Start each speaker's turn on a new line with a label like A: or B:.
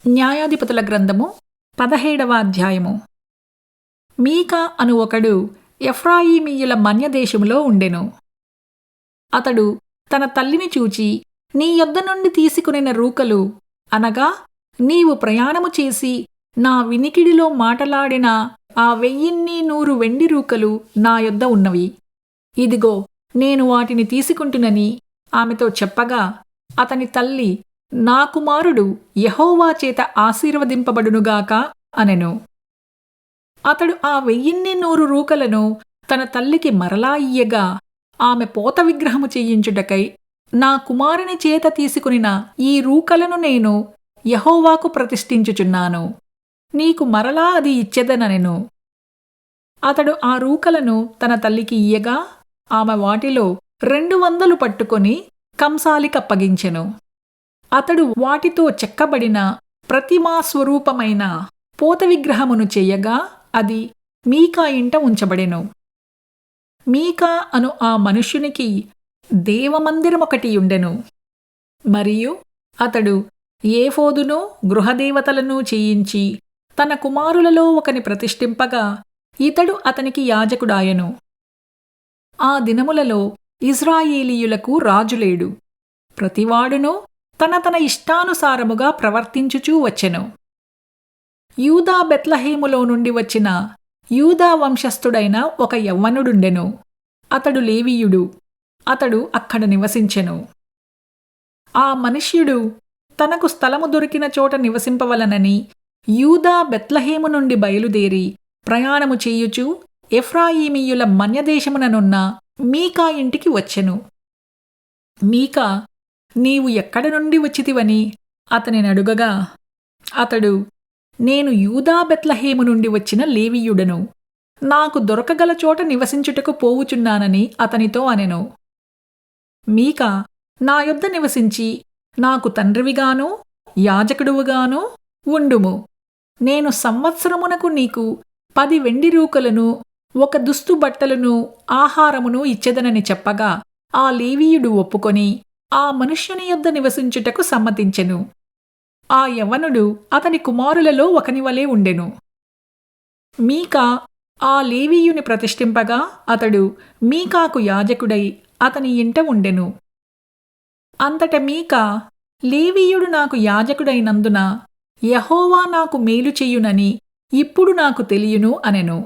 A: న్యాయాధిపతుల గ్రంథము 17వ అధ్యాయము. మీకా అను ఒకడు ఎఫ్రాయిమీయుల మన్యదేశములో ఉండెను. అతడు తన తల్లిని చూచి, నీ యొద్ద నుండి తీసుకునిన రూకలు, అనగా నీవు ప్రయాణము చేసి నా వినికిడిలో మాటలాడిన ఆ 1100 వెండి రూకలు నా యొద్ద ఉన్నవి. ఇదిగో నేను వాటిని తీసుకుంటునని ఆమెతో చెప్పగా, అతని తల్లి, నా కుమారుడు యెహోవా చేత ఆశీర్వదింపబడునుగాక అనెను. అతడు ఆ 1100 రూకలను తన తల్లికి మరలా ఇయ్యగా, ఆమె పోత విగ్రహము చేయించుటకై నా కుమారుని చేత తీసుకునిన ఈ రూకలను నేను యెహోవాకు ప్రతిష్ఠించుచున్నాను, నీకు మరలా అది ఇచ్చెదనెను. అతడు ఆ రూకలను తన తల్లికి ఇయ్యగా, ఆమె వాటిలో 200 పట్టుకొని కంసాలికప్పగించెను. అతడు వాటితో చెక్కబడిన ప్రతిమా స్వరూపమైన పోత విగ్రహమును చెయ్యగా, అది మీకా ఇంట ఉంచబడెను. మీకా అను ఆ మనుష్యునికి దేవమందిరమొకటి ఉండెను. మరియు అతడు ఏఫోదును గృహదేవతలను చేయించి తన కుమారులలో ఒకని ప్రతిష్ఠింపగా, ఇతడు అతనికి యాజకుడాయెను. ఆ దినములలో ఇశ్రాయేలీయులకు రాజు లేడు. ప్రతివాడును తన ఇష్టానుసారముగా ప్రవర్తించుచూ వచ్చెను. యూదా బెత్లెహేములో నుండి వచ్చిన యూదా వంశస్థుడైన ఒక యవ్వనుడుండెను. అతడు లేవీయుడు. అతడు అక్కడ నివసించెను. ఆ మనుష్యుడు తనకు స్థలము దొరికిన చోట నివసింపవలనని యూదా బెత్లెహేము నుండి బయలుదేరి ప్రయాణము చేయుచు ఎఫ్రాయిమీయుల మన్యదేశముననున్న మీకా ఇంటికి వచ్చెను. మీకా, నీవు ఎక్కడ నుండి వచ్చితివని అతనినడుగగా, అతడు, నేను యూదా బెత్లెహేము నుండి వచ్చిన లేవీయుడను, నాకు దొరకగల చోట నివసించుటకు పోవుచున్నానని అతనితో అనెను. మీకా, నా యొద్ద నివసించి నాకు తండ్రివిగానూ యాజకుడువుగానూ ఉండుము. నేను సంవత్సరమునకు నీకు 10 వెండి రూకలను, 1 దుస్తు బట్టలను, ఆహారమును ఇచ్చెదనని చెప్పగా, ఆ లేవీయుడు ఒప్పుకొని ఆ మనుష్యుని యొద్ద నివసించుటకు సమ్మతించెను. ఆ యవ్వనుడు అతని కుమారులలో ఒకనివలే ఉండెను. మీకా ఆ లేవీయుని ప్రతిష్ఠింపగా, అతడు మీకాకు యాజకుడై అతని ఇంట ఉండెను. అంతట మీకా, లేవీయుడు నాకు యాజకుడైనందున యెహోవా నాకు మేలు చెయ్యునని ఇప్పుడు నాకు తెలియును అనెను.